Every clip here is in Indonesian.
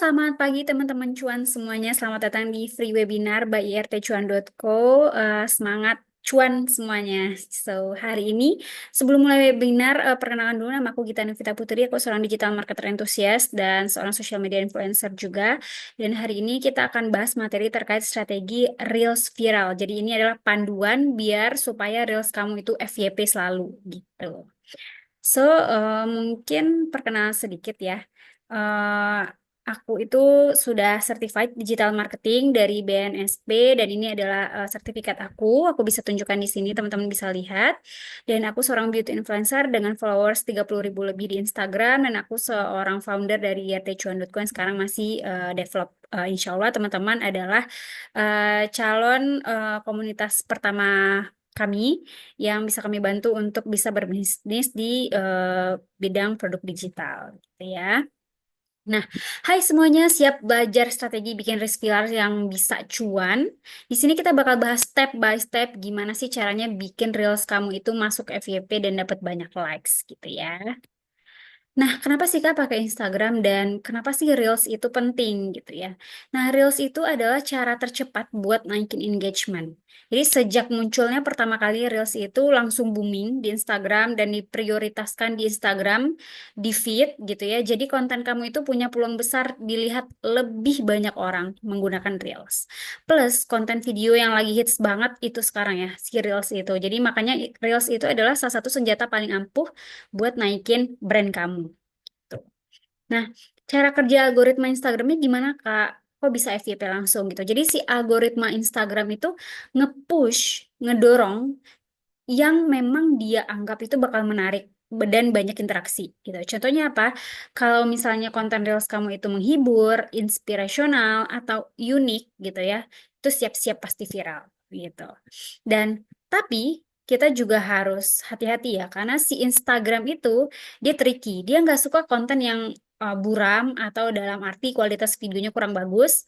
Selamat pagi teman-teman cuan semuanya. Selamat datang di free webinar by irtcuan.co. Semangat cuan semuanya. So, hari ini sebelum mulai webinar, perkenalkan dulu nama aku Gita Novita Putri. Aku seorang digital marketer entusias dan seorang social media influencer juga. Dan hari ini kita akan bahas materi terkait strategi Reels viral. Jadi ini adalah panduan biar supaya Reels kamu itu FYP selalu gitu. So, mungkin perkenalan sedikit ya. Eh, aku itu sudah certified digital marketing dari BNSP dan ini adalah sertifikat aku. Aku bisa tunjukkan di sini, teman-teman bisa lihat. Dan aku seorang beauty influencer dengan followers 30.000 lebih di Instagram dan aku seorang founder dari YRTcuan.co yang sekarang masih develop. Insya Allah teman-teman adalah calon komunitas pertama kami yang bisa kami bantu untuk bisa berbisnis di bidang produk digital, gitu ya. Nah, hai semuanya, siap belajar strategi bikin reels yang bisa cuan? Di sini kita bakal bahas step by step gimana sih caranya bikin reels kamu itu masuk FYP dan dapat banyak likes gitu ya. Nah, kenapa sih Kak pakai Instagram dan kenapa sih Reels itu penting gitu ya? Nah, Reels itu adalah cara tercepat buat naikin engagement. Jadi sejak munculnya pertama kali Reels itu langsung booming di Instagram dan diprioritaskan di Instagram, di feed gitu ya. Jadi konten kamu itu punya peluang besar dilihat lebih banyak orang menggunakan Reels. Plus konten video yang lagi hits banget itu sekarang ya, si Reels itu. Jadi makanya Reels itu adalah salah satu senjata paling ampuh buat naikin brand kamu. Tuh. Nah, cara kerja algoritma Instagramnya gimana, Kak? Kok bisa FYP langsung gitu? Jadi si algoritma Instagram itu nge-push, ngedorong yang memang dia anggap itu bakal menarik dan banyak interaksi gitu. Contohnya apa? Kalau misalnya konten Reels kamu itu menghibur, inspirasional, atau unik gitu ya, itu siap-siap pasti viral gitu. Dan tapi kita juga harus hati-hati ya, karena si Instagram itu dia tricky. Dia nggak suka konten yang buram atau dalam arti kualitas videonya kurang bagus.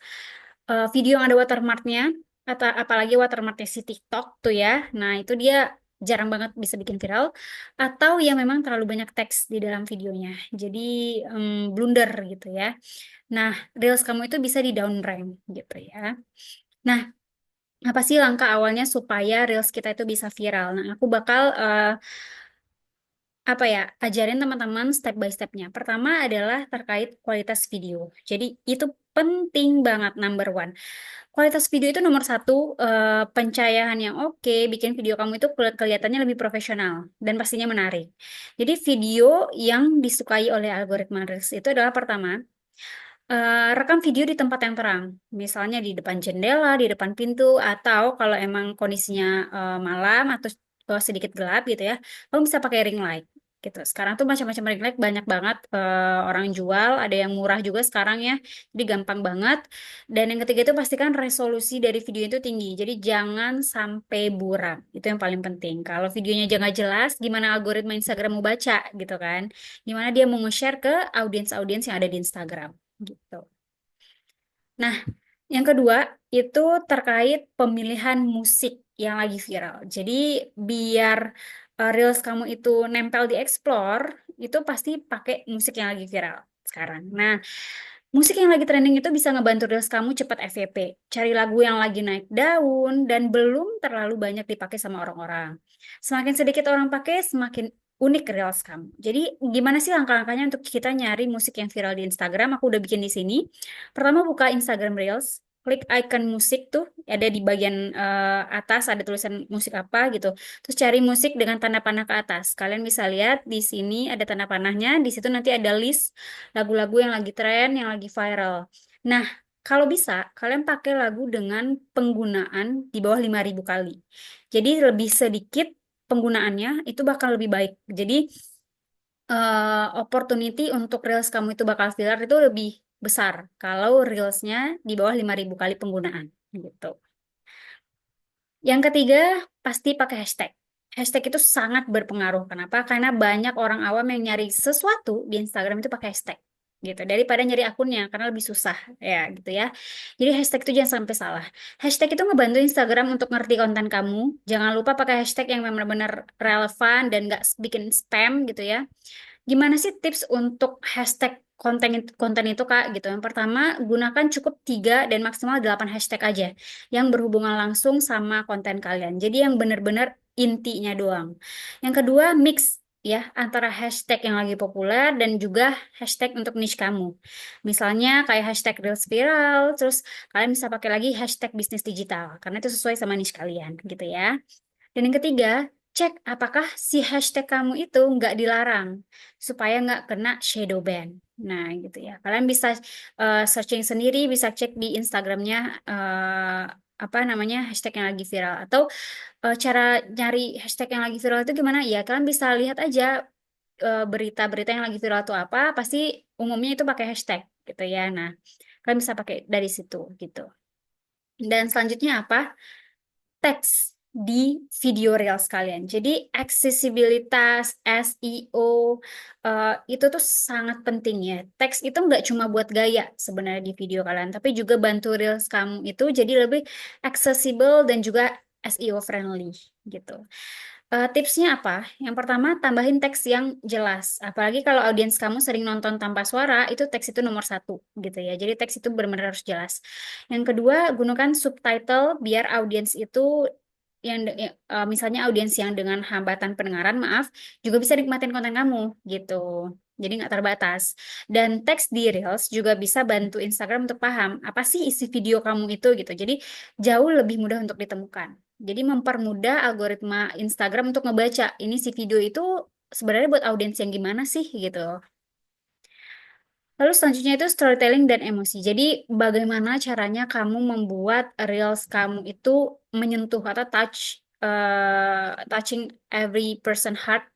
Video yang ada watermarknya atau apalagi watermarknya si TikTok tuh ya. Nah, itu dia jarang banget bisa bikin viral atau yang memang terlalu banyak teks di dalam videonya. Jadi blunder gitu ya. Nah, Reels kamu itu bisa di down rank gitu ya. Nah, apa sih langkah awalnya supaya Reels kita itu bisa viral? Nah, aku bakal apa ya, ajarin teman-teman step by stepnya. Pertama adalah terkait kualitas video. Jadi itu penting banget number one. Kualitas video itu nomor satu, pencahayaan yang oke, bikin video kamu itu kelihatannya lebih profesional dan pastinya menarik. Jadi video yang disukai oleh algoritma Reels itu adalah pertama, rekam video di tempat yang terang, misalnya di depan jendela, di depan pintu, atau kalau emang kondisinya malam atau sedikit gelap gitu ya, kamu bisa pakai ring light gitu. Sekarang tuh macam-macam ring light banyak banget orang jual, ada yang murah juga sekarang ya, jadi gampang banget. Dan yang ketiga itu pastikan resolusi dari video itu tinggi, jadi jangan sampai buram, itu yang paling penting. Kalau videonya jangan jelas, gimana algoritma Instagram mau baca gitu kan? Gimana dia mau nge-share ke audiens-audiens yang ada di Instagram gitu. Nah, yang kedua itu terkait pemilihan musik yang lagi viral. Jadi biar Reels kamu itu nempel di Explore, itu pasti pakai musik yang lagi viral sekarang. Nah, musik yang lagi trending itu bisa ngebantu Reels kamu cepat FYP. Cari lagu yang lagi naik daun dan belum terlalu banyak dipakai sama orang-orang. Semakin sedikit orang pakai, semakin unik Reels kamu. Jadi gimana sih langkah-langkahnya untuk kita nyari musik yang viral di Instagram? Aku udah bikin di sini. Pertama buka Instagram Reels, klik icon musik tuh ada di bagian atas ada tulisan musik apa gitu. Terus cari musik dengan tanda panah ke atas. Kalian bisa lihat di sini ada tanda panahnya. Di situ nanti ada list lagu-lagu yang lagi tren, yang lagi viral. Nah, kalau bisa, kalian pakai lagu dengan penggunaan di bawah 5.000 kali. Jadi lebih sedikit penggunaannya itu bakal lebih baik. Jadi opportunity untuk Reels kamu itu bakal viral itu lebih besar kalau Reelsnya di bawah 5.000 kali penggunaan gitu. Yang ketiga, pasti pakai hashtag. Hashtag itu sangat berpengaruh. Kenapa? Karena banyak orang awam yang nyari sesuatu di Instagram itu pakai hashtag gitu daripada nyari akunnya karena lebih susah ya gitu ya. Jadi hashtag itu jangan sampai salah. Hashtag itu ngebantu Instagram untuk ngerti konten kamu. Jangan lupa pakai hashtag yang benar-benar relevan dan nggak bikin spam gitu ya. Gimana sih tips untuk hashtag konten itu Kak gitu. Yang pertama, gunakan cukup 3 dan maksimal 8 hashtag aja yang berhubungan langsung sama konten kalian. Jadi yang benar-benar intinya doang. Yang kedua, mix ya antara hashtag yang lagi populer dan juga hashtag untuk niche kamu. Misalnya kayak hashtag Reels viral, terus kalian bisa pakai lagi hashtag bisnis digital karena itu sesuai sama niche kalian gitu ya. Dan yang ketiga, cek apakah si hashtag kamu itu nggak dilarang supaya nggak kena shadow ban. Nah, gitu ya. Kalian bisa searching sendiri, bisa cek di Instagramnya apa namanya hashtag yang lagi viral atau cara nyari hashtag yang lagi viral itu gimana? Ya, kalian bisa lihat aja berita-berita yang lagi viral itu apa. Pasti umumnya itu pakai hashtag gitu ya. Nah, kalian bisa pakai dari situ gitu. Dan selanjutnya apa? Teks di video reels kalian. Jadi aksesibilitas, SEO itu tuh sangat penting ya. Teks itu nggak cuma buat gaya sebenarnya di video kalian, tapi juga bantu reels kamu itu jadi lebih accessible dan juga SEO friendly gitu. Tipsnya apa? Yang pertama, tambahin teks yang jelas. Apalagi kalau audiens kamu sering nonton tanpa suara, itu teks itu nomor satu gitu ya. Jadi teks itu benar-benar harus jelas. Yang kedua, gunakan subtitle biar audiens itu misalnya audiens yang dengan hambatan pendengaran, maaf, juga bisa nikmatin konten kamu gitu. Jadi nggak terbatas. Dan teks di Reels juga bisa bantu Instagram untuk paham apa sih isi video kamu itu gitu. Jadi jauh lebih mudah untuk ditemukan. Jadi mempermudah algoritma Instagram untuk ngebaca ini si video itu sebenarnya buat audiens yang gimana sih gitu. Lalu selanjutnya itu storytelling dan emosi. Jadi bagaimana caranya kamu membuat reels kamu itu menyentuh atau touching every person heart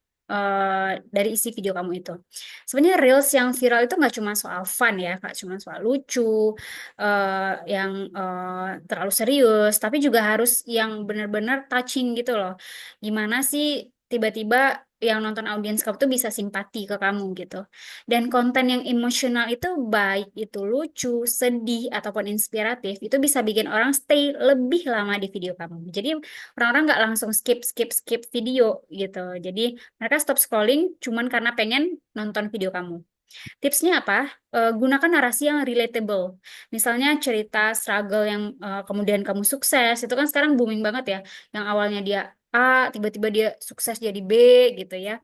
dari isi video kamu itu. Sebenarnya reels yang viral itu nggak cuma soal fun ya, nggak cuma soal lucu, yang terlalu serius, tapi juga harus yang benar-benar touching gitu loh. Gimana sih tiba-tiba yang nonton audiens kamu tuh bisa simpati ke kamu gitu. Dan konten yang emosional itu baik itu lucu, sedih, ataupun inspiratif, itu bisa bikin orang stay lebih lama di video kamu. Jadi orang-orang nggak langsung skip video gitu. Jadi mereka stop scrolling cuman karena pengen nonton video kamu. Tipsnya apa? Gunakan narasi yang relatable. Misalnya cerita struggle yang kemudian kamu sukses, itu kan sekarang booming banget ya. Yang awalnya dia A, tiba-tiba dia sukses jadi B gitu ya.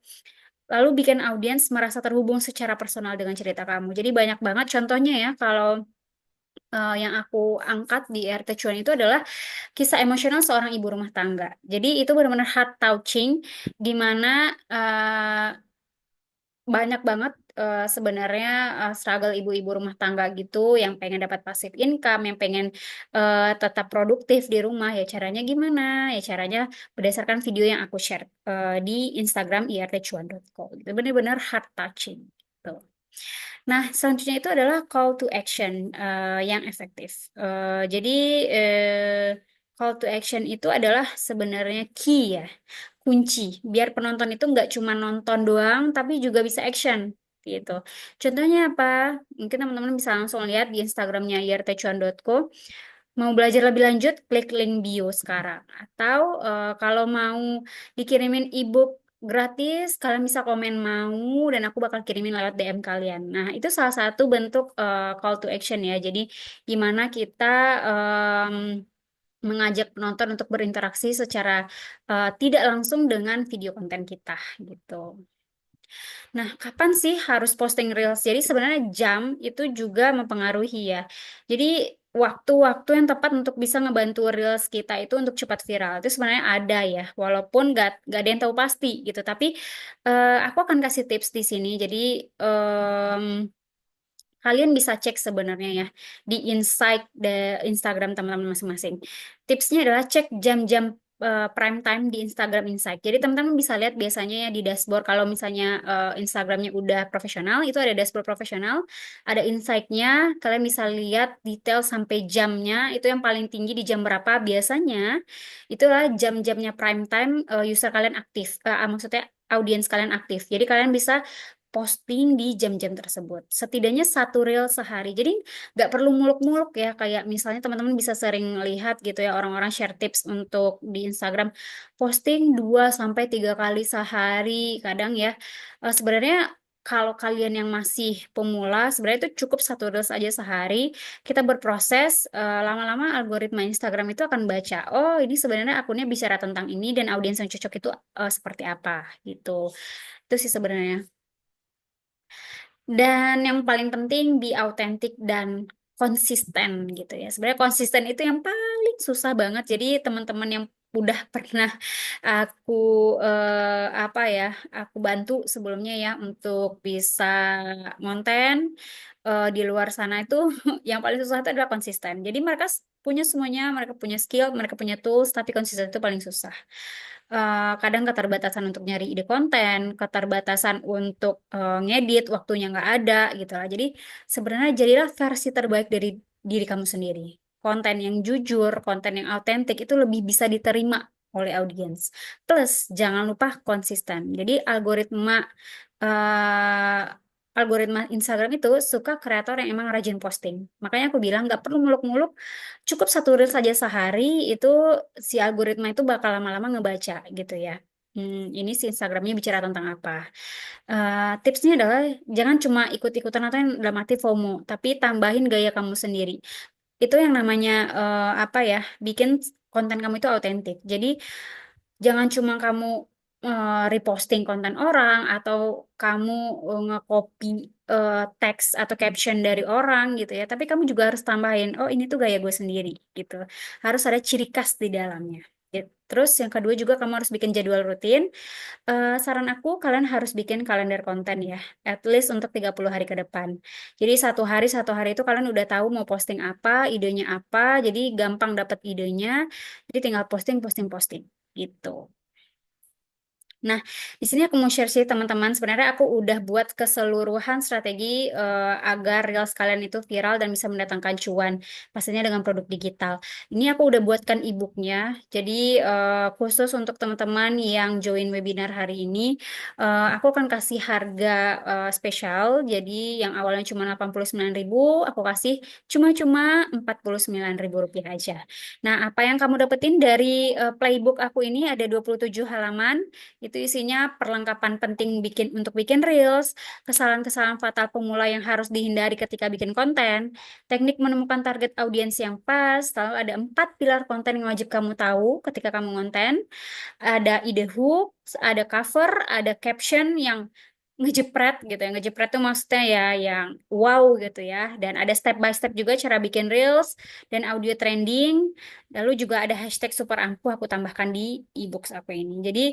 Lalu bikin audiens merasa terhubung secara personal dengan cerita kamu. Jadi banyak banget contohnya ya kalau yang aku angkat di RT Cuan itu adalah kisah emosional seorang ibu rumah tangga. Jadi itu benar-benar heart touching di mana banyak banget sebenarnya struggle ibu-ibu rumah tangga gitu yang pengen dapat passive income, yang pengen tetap produktif di rumah. Ya caranya gimana? Ya caranya berdasarkan video yang aku share di Instagram irtcuan.co. Itu benar-benar heart touching. Gitu. Nah, selanjutnya itu adalah call to action yang efektif. Jadi call to action itu adalah sebenarnya key ya, kunci biar penonton itu nggak cuma nonton doang, tapi juga bisa action gitu. Contohnya apa? Mungkin teman-teman bisa langsung lihat di Instagramnya irtcuan.co. Mau belajar lebih lanjut, klik link bio sekarang. Atau kalau mau dikirimin ebook gratis, kalian bisa komen mau dan aku bakal kirimin lewat DM kalian. Nah, itu salah satu bentuk call to action ya. Jadi gimana kita em, mengajak penonton untuk berinteraksi secara tidak langsung dengan video konten kita gitu. Nah, kapan sih harus posting Reels? Jadi sebenarnya jam itu juga mempengaruhi ya. Jadi waktu-waktu yang tepat untuk bisa ngebantu Reels kita itu untuk cepat viral itu sebenarnya ada ya. Walaupun gak ada yang tahu pasti gitu. Tapi aku akan kasih tips di sini. Jadi kalian bisa cek sebenarnya ya di insight Instagram teman-teman masing-masing. Tipsnya adalah cek jam-jam prime time di Instagram Insight. Jadi teman-teman bisa lihat biasanya ya di dashboard kalau misalnya Instagramnya udah profesional, itu ada dashboard profesional, ada insight-nya, kalian bisa lihat detail sampai jamnya, itu yang paling tinggi di jam berapa. Biasanya itulah jam-jamnya prime time user kalian aktif, maksudnya audiens kalian aktif. Jadi kalian bisa posting di jam-jam tersebut. Setidaknya satu reel sehari. Jadi nggak perlu muluk-muluk ya. Kayak misalnya teman-teman bisa sering lihat gitu ya orang-orang share tips untuk di Instagram. Posting 2 sampai 3 kali sehari. Kadang ya sebenarnya kalau kalian yang masih pemula, sebenarnya itu cukup satu reels aja sehari. Kita berproses, lama-lama algoritma Instagram itu akan baca, oh ini sebenarnya akunnya bicara tentang ini dan audiens yang cocok itu seperti apa gitu. Itu sih sebenarnya. Dan yang paling penting be autentik dan konsisten gitu ya. Sebenarnya konsisten itu yang paling susah banget. Jadi teman-teman yang udah pernah aku apa ya, aku bantu sebelumnya ya untuk bisa konten di luar sana itu yang paling susah itu adalah konsisten. Jadi mereka punya semuanya, mereka punya skill, mereka punya tools, tapi konsisten itu paling susah. Kadang keterbatasan untuk nyari ide konten, keterbatasan untuk ngedit, waktunya nggak ada gitu lah. Jadi sebenarnya jadilah versi terbaik dari diri kamu sendiri. Konten yang jujur, konten yang autentik itu lebih bisa diterima oleh audiens. Plus jangan lupa konsisten. Jadi eh, algoritma Instagram itu suka kreator yang emang rajin posting. Makanya aku bilang nggak perlu muluk-muluk, cukup satu reel saja sehari itu si algoritma itu bakal lama-lama ngebaca gitu ya. Ini si Instagramnya bicara tentang apa. Tipsnya adalah jangan cuma ikut-ikutan atau yang dalam arti FOMO, tapi tambahin gaya kamu sendiri. Itu yang namanya apa ya, bikin konten kamu itu autentik. Jadi jangan cuma kamu reposting konten orang atau kamu nge-copy teks atau caption dari orang gitu ya, tapi kamu juga harus tambahin, oh ini tuh gaya gue sendiri gitu. Harus ada ciri khas di dalamnya. Gitu. Terus yang kedua juga kamu harus bikin jadwal rutin. Saran aku kalian harus bikin kalender konten ya, at least untuk 30 hari ke depan. Jadi satu hari itu kalian udah tahu mau posting apa, idenya apa, jadi gampang dapat idenya. Jadi tinggal posting, posting, posting gitu. Nah, di sini aku mau share sih teman-teman, sebenarnya aku udah buat keseluruhan strategi agar reels kalian itu viral dan bisa mendatangkan cuan, pastinya dengan produk digital. Ini aku udah buatkan e-booknya, jadi khusus untuk teman-teman yang join webinar hari ini, aku akan kasih harga spesial, jadi yang awalnya cuma 89.000, aku kasih cuma-cuma 49.000 rupiah aja. Nah, apa yang kamu dapetin dari playbook aku ini ada 27 halaman. Itu isinya perlengkapan penting untuk bikin reels, kesalahan-kesalahan fatal pemula yang harus dihindari ketika bikin konten, teknik menemukan target audiens yang pas, lalu ada 4 pilar konten yang wajib kamu tahu ketika kamu konten, ada ide hook, ada cover, ada caption yang ngejepret gitu ya. Ngejepret tuh maksudnya ya yang wow gitu ya. Dan ada step by step juga cara bikin reels dan audio trending. Lalu juga ada hashtag super ampuh aku tambahkan di e-books aku ini. Jadi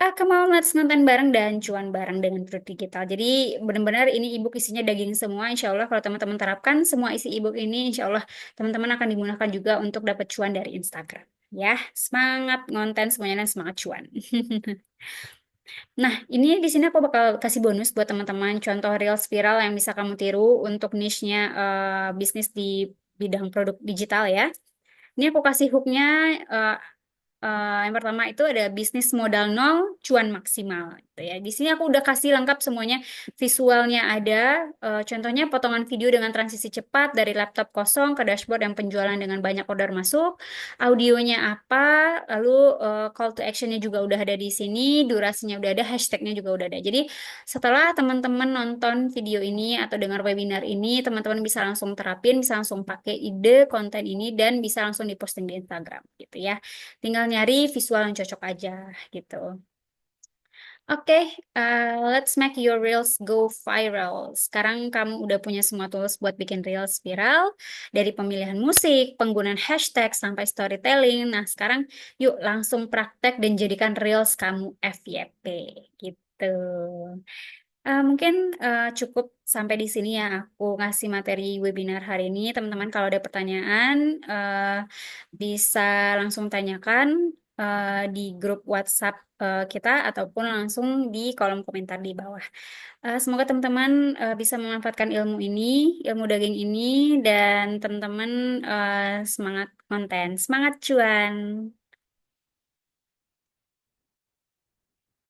come on, let's nonton bareng dan cuan bareng dengan produk digital. Jadi benar-benar ini ebook isinya daging semua. Insya Allah kalau teman-teman terapkan semua isi ebook ini, insya Allah teman-teman akan digunakan juga untuk dapat cuan dari Instagram. Ya, semangat ngonten semuanya dan semangat cuan. Nah, ini di sini aku bakal kasih bonus buat teman-teman contoh reels viral yang bisa kamu tiru untuk niche-nya bisnis di bidang produk digital ya. Ini aku kasih hooknya eh, yang pertama itu ada bisnis modal nol, cuan maksimal gitu ya. Di sini aku udah kasih lengkap semuanya, visualnya ada, contohnya potongan video dengan transisi cepat dari laptop kosong ke dashboard yang penjualan dengan banyak order masuk, audionya apa, lalu call to actionnya juga udah ada di sini, durasinya udah ada, hashtagnya juga udah ada. Jadi setelah teman-teman nonton video ini atau dengar webinar ini, teman-teman bisa langsung terapin, bisa langsung pakai ide konten ini dan bisa langsung diposting di Instagram gitu ya. Tinggal nyari visual yang cocok aja gitu. Oke, let's make your reels go viral. Sekarang kamu udah punya semua tools buat bikin reels viral, dari pemilihan musik, penggunaan hashtag, sampai storytelling. Nah, sekarang yuk langsung praktek dan jadikan reels kamu FYP gitu. Mungkin cukup sampai di sini ya aku ngasih materi webinar hari ini. Teman-teman kalau ada pertanyaan bisa langsung tanyakan di grup WhatsApp kita ataupun langsung di kolom komentar di bawah. Semoga teman-teman bisa memanfaatkan ilmu ini, ilmu daging ini, dan teman-teman semangat konten, semangat cuan.